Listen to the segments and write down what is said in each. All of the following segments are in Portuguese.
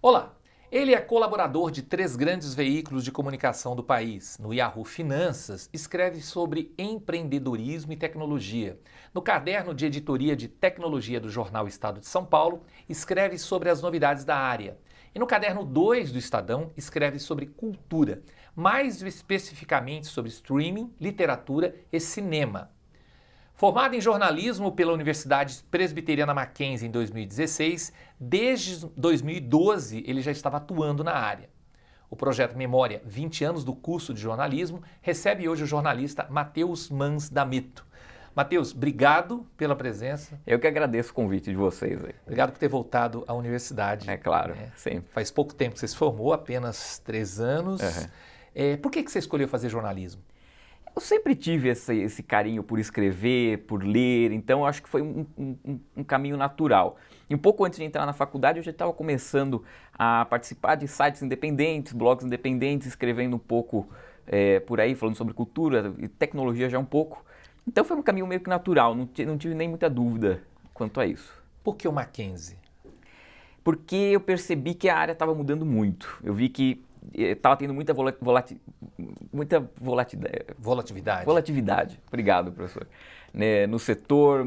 Olá, ele é colaborador de 3 grandes veículos de comunicação do país. No Yahoo Finanças, escreve sobre empreendedorismo e tecnologia. No caderno de editoria de tecnologia do jornal Estado de São Paulo, escreve sobre as novidades da área. E no caderno 2 do Estadão, escreve sobre cultura, mais especificamente sobre streaming, literatura e cinema. Formado em jornalismo pela Universidade Presbiteriana Mackenzie em 2016, desde 2012 ele já estava atuando na área. O projeto Memória 20 anos do curso de jornalismo recebe hoje o jornalista Matheus Mans D'Amito. Matheus, obrigado pela presença. Eu que agradeço o convite de vocês aí. Obrigado por ter voltado à universidade. É claro, sempre. Faz pouco tempo que você se formou, apenas 3 anos. Por que você escolheu fazer jornalismo? Eu sempre tive esse carinho por escrever, por ler, então eu acho que foi um caminho natural. E um pouco antes de entrar na faculdade eu já estava começando a participar de sites independentes, blogs independentes, escrevendo um pouco por aí, falando sobre cultura e tecnologia já um pouco. Então foi um caminho meio que natural, não tive nem muita dúvida quanto a isso. Por que o Mackenzie? Porque eu percebi que a área estava mudando muito. Eu vi que estava tendo muita volatilidade. Obrigado, professor. No setor,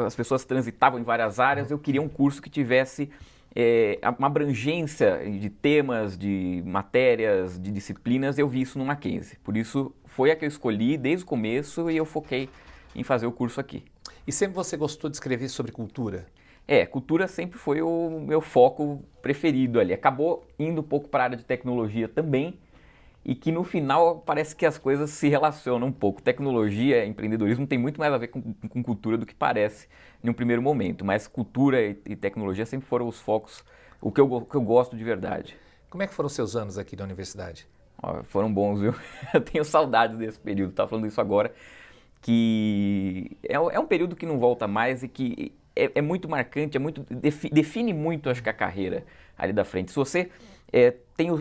as pessoas transitavam em várias áreas. Eu queria um curso que tivesse uma abrangência de temas, de matérias, de disciplinas. Eu vi isso no Mackenzie. Por isso, foi a que eu escolhi desde o começo e eu foquei em fazer o curso aqui. E sempre você gostou de escrever sobre cultura? Cultura sempre foi o meu foco preferido ali. Acabou indo um pouco para a área de tecnologia também, e que no final parece que as coisas se relacionam um pouco. Tecnologia e empreendedorismo tem muito mais a ver com cultura do que parece em um primeiro momento, mas cultura e tecnologia sempre foram os focos, o que eu gosto de verdade. Como é que foram os seus anos aqui na universidade? Foram bons, viu? Eu tenho saudades desse período, estava falando isso agora, que é um período que não volta mais e que é muito marcante, define muito, acho que, a carreira ali da frente. Se você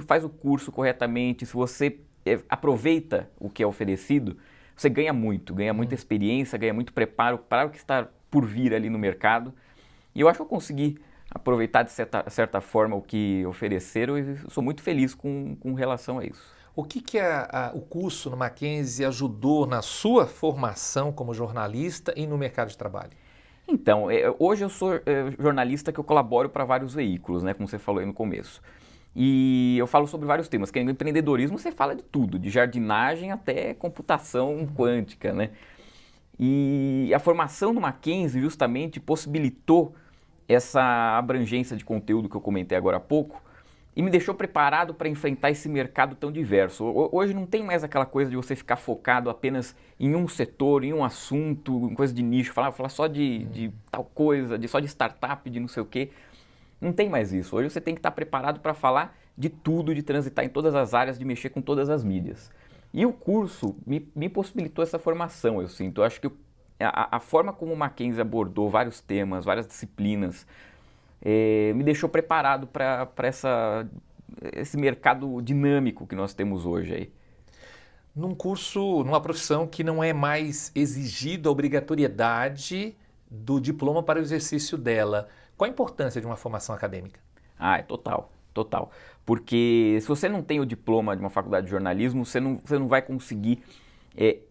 faz o curso corretamente, se você aproveita o que é oferecido, você ganha muita experiência, ganha muito preparo para o que está por vir ali no mercado. E eu acho que eu consegui aproveitar de certa forma o que ofereceram e sou muito feliz com relação a isso. O que o curso no Mackenzie ajudou na sua formação como jornalista e no mercado de trabalho? Então, hoje eu sou jornalista que eu colaboro para vários veículos, né, como você falou aí no começo. E eu falo sobre vários temas, que no empreendedorismo você fala de tudo, de jardinagem até computação quântica, né? E a formação do Mackenzie justamente possibilitou essa abrangência de conteúdo que eu comentei agora há pouco, e me deixou preparado para enfrentar esse mercado tão diverso. Hoje não tem mais aquela coisa de você ficar focado apenas em um setor, em um assunto, em coisa de nicho, falar só de tal coisa, só de startup, de não sei o quê. Não tem mais isso. Hoje você tem que estar preparado para falar de tudo, de transitar em todas as áreas, de mexer com todas as mídias. E o curso me possibilitou essa formação, eu sinto. Eu acho que a forma como o Mackenzie abordou vários temas, várias disciplinas, me deixou preparado para esse mercado dinâmico que nós temos hoje aí. Num curso, numa profissão que não é mais exigida a obrigatoriedade do diploma para o exercício dela, qual a importância de uma formação acadêmica? É total. Porque se você não tem o diploma de uma faculdade de jornalismo, você não vai conseguir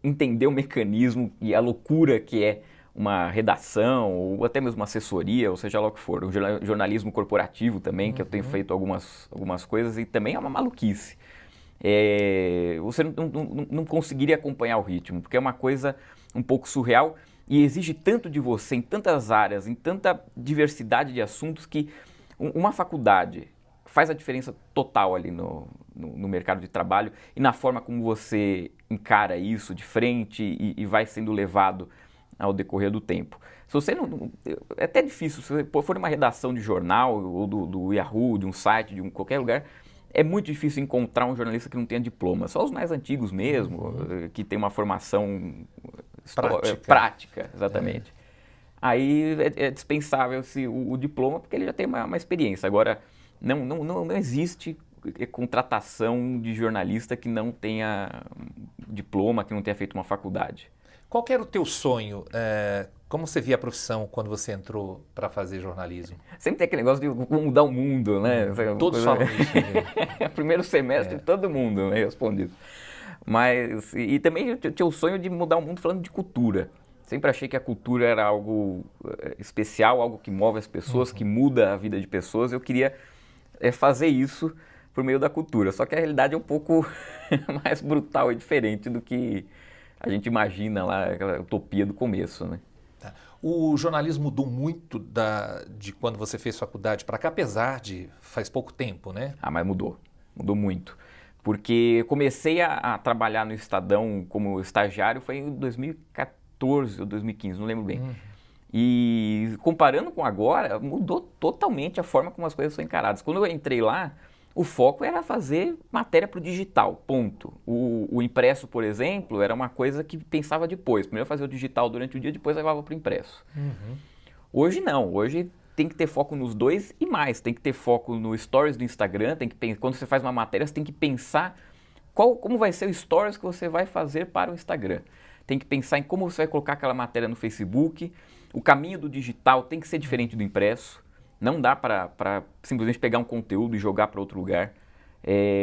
entender o mecanismo e a loucura que é uma redação ou até mesmo uma assessoria, ou seja lá o que for. O jornalismo corporativo também, que eu tenho feito algumas coisas e também é uma maluquice. Você não conseguiria acompanhar o ritmo, porque é uma coisa um pouco surreal e exige tanto de você em tantas áreas, em tanta diversidade de assuntos que uma faculdade faz a diferença total ali no mercado de trabalho e na forma como você encara isso de frente e vai sendo levado ao decorrer do tempo. Se você não, é até difícil, se você for uma redação de jornal ou do Yahoo, de um site, de qualquer lugar, é muito difícil encontrar um jornalista que não tenha diploma. Só os mais antigos mesmo, que tem uma formação prática, exatamente. Aí é dispensável o diploma, porque ele já tem uma experiência. Agora, não existe contratação de jornalista que não tenha diploma, que não tenha feito uma faculdade. Qual que era o teu sonho? Como você via a profissão quando você entrou para fazer jornalismo? Sempre tem aquele negócio de mudar o mundo, né? Todos falam isso. Né? Primeiro semestre, todo mundo, né, responde isso. Mas, e também eu tinha o sonho de mudar o mundo falando de cultura. Sempre achei que a cultura era algo especial, algo que move as pessoas, que muda a vida de pessoas. Eu queria fazer isso por meio da cultura. Só que a realidade é um pouco mais brutal e diferente do que a gente imagina lá, aquela utopia do começo, né? Tá. O jornalismo mudou muito de quando você fez faculdade para cá, apesar de faz pouco tempo, né? Ah, mas mudou. Mudou muito. Porque eu comecei a trabalhar no Estadão como estagiário foi em 2014 ou 2015, não lembro bem. E comparando com agora, mudou totalmente a forma como as coisas são encaradas. Quando eu entrei lá, o foco era fazer matéria para o digital, ponto. O impresso, por exemplo, era uma coisa que pensava depois. Primeiro eu fazia o digital durante o dia, depois levava para o impresso. Hoje não, hoje tem que ter foco nos dois e mais. Tem que ter foco no stories do Instagram, quando você faz uma matéria, você tem que pensar como vai ser o stories que você vai fazer para o Instagram. Tem que pensar em como você vai colocar aquela matéria no Facebook. O caminho do digital tem que ser diferente do impresso. Não dá para simplesmente pegar um conteúdo e jogar para outro lugar.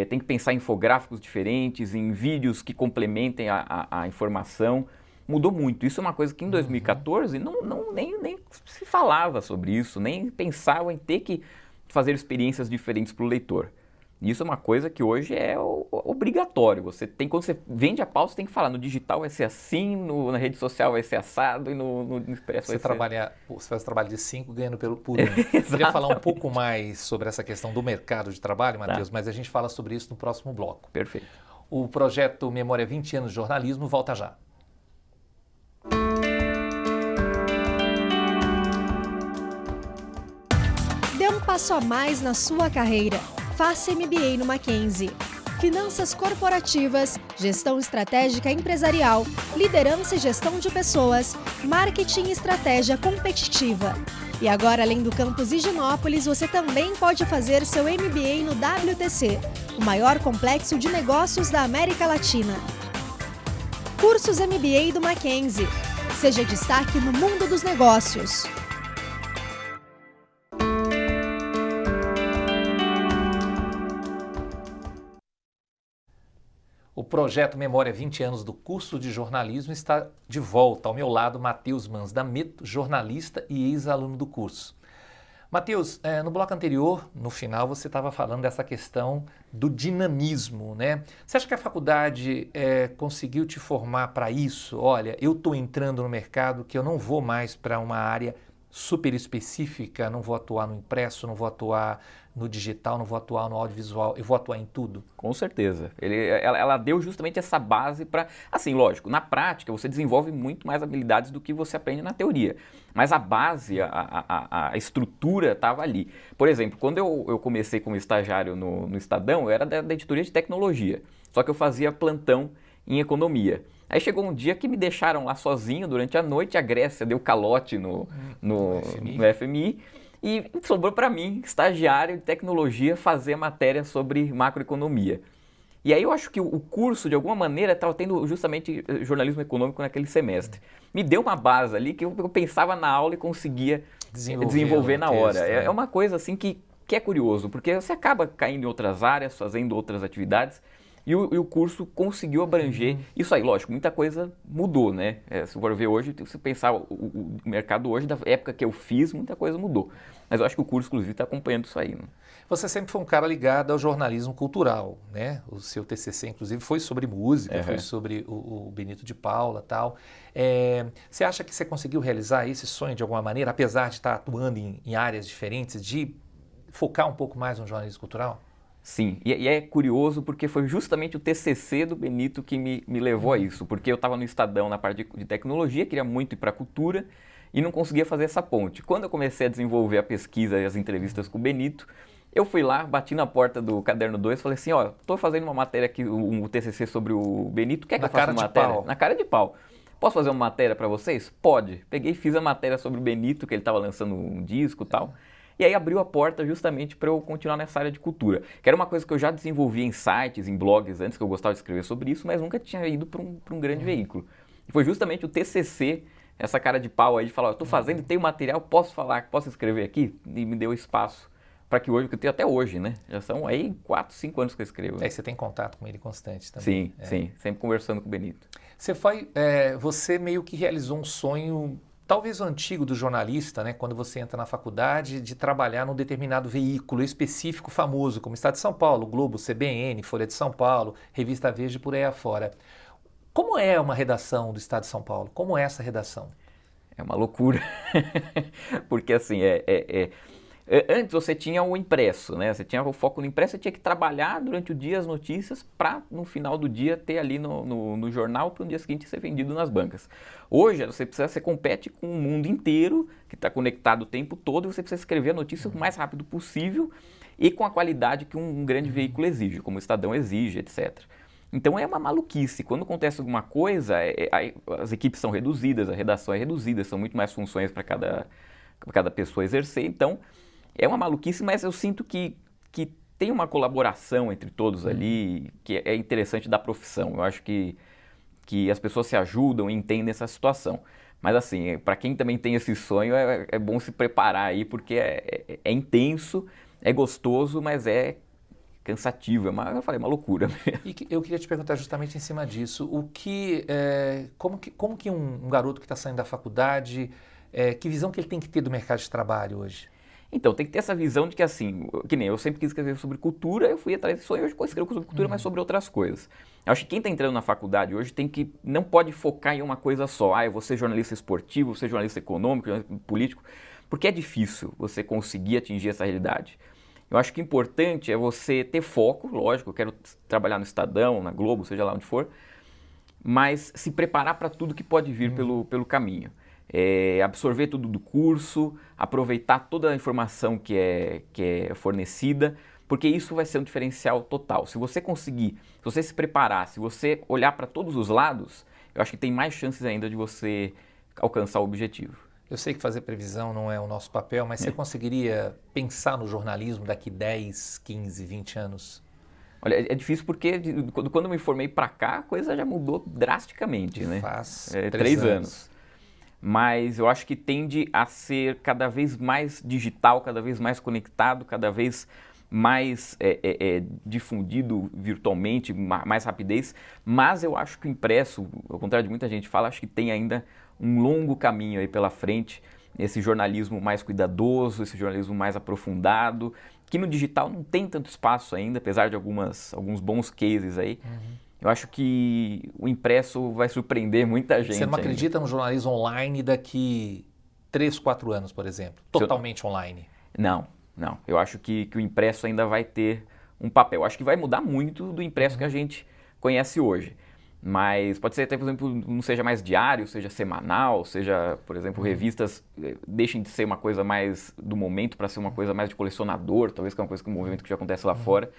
Tem que pensar em infográficos diferentes, em vídeos que complementem a informação. Mudou muito. Isso é uma coisa que em 2014 nem se falava sobre isso, nem pensava em ter que fazer experiências diferentes para o leitor. Isso é uma coisa que hoje é obrigatório. Quando você vende a pauta, você tem que falar, no digital vai ser assim, na rede social vai ser assado e no impresso vai ser... Você faz trabalho de 5 ganhando por 1. Eu queria falar um pouco mais sobre essa questão do mercado de trabalho, Matheus, mas a gente fala sobre isso no próximo bloco. Perfeito. O projeto Memória 20 anos de jornalismo volta já. Dê um passo a mais na sua carreira. Faça MBA no Mackenzie. Finanças corporativas, gestão estratégica empresarial, liderança e gestão de pessoas, marketing e estratégia competitiva. E agora, além do campus Higienópolis, você também pode fazer seu MBA no WTC, o maior complexo de negócios da América Latina. Cursos MBA do Mackenzie. Seja destaque no mundo dos negócios. O projeto Memória 20 anos do curso de jornalismo está de volta. Ao meu lado, Matheus Mans da Meto, jornalista e ex-aluno do curso. Matheus, no bloco anterior, no final, você estava falando dessa questão do dinamismo, né? Você acha que a faculdade conseguiu te formar para isso? Olha, eu estou entrando no mercado que eu não vou mais para uma área super específica, não vou atuar no impresso, não vou atuar no digital, não vou atuar no audiovisual, eu vou atuar em tudo? Com certeza. Ela deu justamente essa base para... Assim, lógico, na prática você desenvolve muito mais habilidades do que você aprende na teoria. Mas a base, a estrutura estava ali. Por exemplo, quando eu comecei como estagiário no Estadão, eu era da editoria de tecnologia. Só que eu fazia plantão em economia. Aí chegou um dia que me deixaram lá sozinho durante a noite, a Grécia deu calote no FMI. E sobrou para mim, estagiário de tecnologia, fazer matéria sobre macroeconomia. E aí eu acho que o curso, de alguma maneira, estava tendo justamente jornalismo econômico naquele semestre. Me deu uma base ali que eu pensava na aula e conseguia desenvolver na hora. É uma coisa assim que é curioso, porque você acaba caindo em outras áreas, fazendo outras atividades, e o curso conseguiu abranger isso aí. Lógico, muita coisa mudou, né? Se for ver hoje, se pensar o mercado hoje, da época que eu fiz, muita coisa mudou. Mas eu acho que o curso, inclusive, está acompanhando isso aí. Né? Você sempre foi um cara ligado ao jornalismo cultural, né? O seu TCC, inclusive, foi sobre música, foi sobre o Benito de Paula e tal. Você acha que você conseguiu realizar esse sonho de alguma maneira, apesar de estar atuando em áreas diferentes, de focar um pouco mais no jornalismo cultural? Sim, e é curioso porque foi justamente o TCC do Benito que me levou a isso, porque eu estava no Estadão na parte de tecnologia, queria muito ir para a cultura e não conseguia fazer essa ponte. Quando eu comecei a desenvolver a pesquisa e as entrevistas com o Benito, eu fui lá, bati na porta do Caderno 2 e falei assim, ó, estou fazendo uma matéria aqui, um TCC sobre o Benito, quer que eu faça uma matéria? Na cara de pau. Posso fazer uma matéria para vocês? Pode. Peguei e fiz a matéria sobre o Benito, que ele estava lançando um disco e tal. E aí abriu a porta justamente para eu continuar nessa área de cultura, que era uma coisa que eu já desenvolvia em sites, em blogs antes, que eu gostava de escrever sobre isso, mas nunca tinha ido para um grande veículo. E foi justamente o TCC, essa cara de pau aí de falar, eu estou fazendo e tenho material, posso falar, posso escrever aqui? E me deu espaço para que hoje, que eu tenho até hoje, né? Já são aí 4, 5 anos que eu escrevo. Aí você tem contato com ele constante também. Sim, sempre conversando com o Benito. Você meio que realizou um sonho, talvez o antigo do jornalista, né? Quando você entra na faculdade, de trabalhar num determinado veículo específico famoso, como Estado de São Paulo, Globo, CBN, Folha de São Paulo, Revista Veja e por aí afora. Como é uma redação do Estado de São Paulo? Como é essa redação? É uma loucura, porque assim, antes você tinha o impresso, né? Você tinha o foco no impresso, você tinha que trabalhar durante o dia as notícias para no final do dia ter ali no jornal para no dia seguinte ser vendido nas bancas. Hoje você compete com o mundo inteiro que está conectado o tempo todo e você precisa escrever a notícia o mais rápido possível e com a qualidade que um grande veículo exige, como o Estadão exige, etc. Então é uma maluquice. Quando acontece alguma coisa, as equipes são reduzidas, a redação é reduzida, são muito mais funções para cada pessoa exercer. Então é uma maluquice, mas eu sinto que tem uma colaboração entre todos ali, que é interessante da profissão. Eu acho que as pessoas se ajudam e entendem essa situação. Mas assim, para quem também tem esse sonho, é bom se preparar aí, porque é intenso, é gostoso, mas é cansativo, eu falei, uma loucura. E eu queria te perguntar justamente em cima disso, como que um garoto que está saindo da faculdade, que visão que ele tem que ter do mercado de trabalho hoje? Então, tem que ter essa visão de que assim, que nem eu sempre quis escrever sobre cultura, eu fui atrás disso, hoje eu escrevo sobre cultura, mas sobre outras coisas. Eu acho que quem está entrando na faculdade hoje não pode focar em uma coisa só, eu vou ser jornalista esportivo, vou ser jornalista econômico, jornalista político, porque é difícil você conseguir atingir essa realidade. Eu acho que o importante é você ter foco, lógico, eu quero trabalhar no Estadão, na Globo, seja lá onde for, mas se preparar para tudo que pode vir pelo caminho. Absorver tudo do curso, aproveitar toda a informação que é fornecida, porque isso vai ser um diferencial total. Se você conseguir, se você se preparar, se você olhar para todos os lados, eu acho que tem mais chances ainda de você alcançar o objetivo. Eu sei que fazer previsão não é o nosso papel, mas você conseguiria pensar no jornalismo daqui 10, 15, 20 anos? Olha, é difícil porque quando eu me formei para cá, a coisa já mudou drasticamente, né? Faz 3 anos. Mas eu acho que tende a ser cada vez mais digital, cada vez mais conectado, cada vez mais difundido virtualmente, mais rapidez. Mas eu acho que o impresso, ao contrário de muita gente fala, acho que tem ainda um longo caminho aí pela frente, esse jornalismo mais cuidadoso, esse jornalismo mais aprofundado, que no digital não tem tanto espaço ainda, apesar de alguns bons cases aí. Eu acho que o impresso vai surpreender muita gente. Você não acredita no jornalismo online daqui 3, 4 anos, por exemplo? Totalmente online? Não. Eu acho que o impresso ainda vai ter um papel. Eu acho que vai mudar muito do impresso que a gente conhece hoje. Mas pode ser até, por exemplo, não seja mais diário, seja semanal, seja, por exemplo, revistas deixem de ser uma coisa mais do momento para ser uma coisa mais de colecionador, talvez que é uma coisa que um movimento que já acontece lá fora.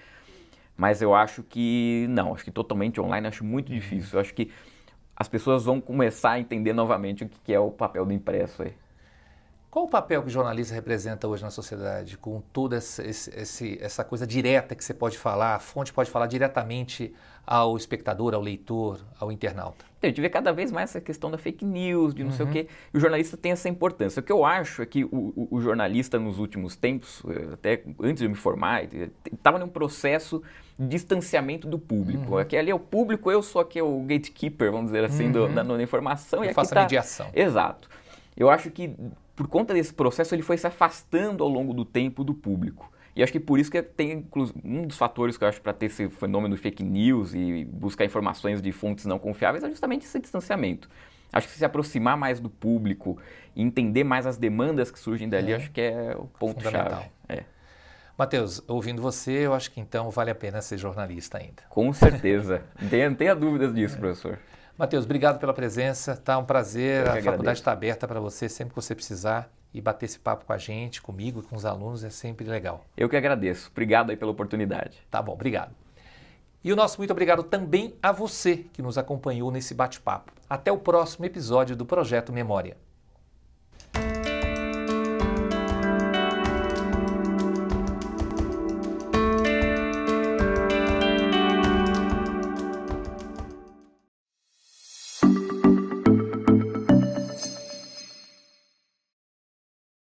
Mas eu acho que não, acho que totalmente online, acho muito difícil. Eu acho que as pessoas vão começar a entender novamente o que é o papel do impresso aí. Qual o papel que o jornalista representa hoje na sociedade, com toda essa coisa direta que você pode falar, a fonte pode falar diretamente ao espectador, ao leitor, ao internauta? A gente vê cada vez mais essa questão da fake news, de não sei o quê, e o jornalista tem essa importância. O que eu acho é que o jornalista nos últimos tempos, até antes de eu me formar, estava num processo de distanciamento do público. Aqui ali é o público, eu sou aqui o gatekeeper, vamos dizer assim, da informação. Eu faço a mediação. Exato. Eu acho que por conta desse processo ele foi se afastando ao longo do tempo do público. E acho que por isso que tem um dos fatores que eu acho para ter esse fenômeno de fake news e buscar informações de fontes não confiáveis é justamente esse distanciamento. Acho que se aproximar mais do público e entender mais as demandas que surgem dali, acho que é o ponto-chave. Matheus, ouvindo você, eu acho que então vale a pena ser jornalista ainda. Com certeza. Não tenha dúvidas disso, professor. Matheus, obrigado pela presença, tá um prazer, a faculdade está aberta para você sempre que você precisar e bater esse papo com a gente, comigo e com os alunos é sempre legal. Eu que agradeço, obrigado aí pela oportunidade. Tá bom, obrigado. E o nosso muito obrigado também a você que nos acompanhou nesse bate-papo. Até o próximo episódio do Projeto Memória.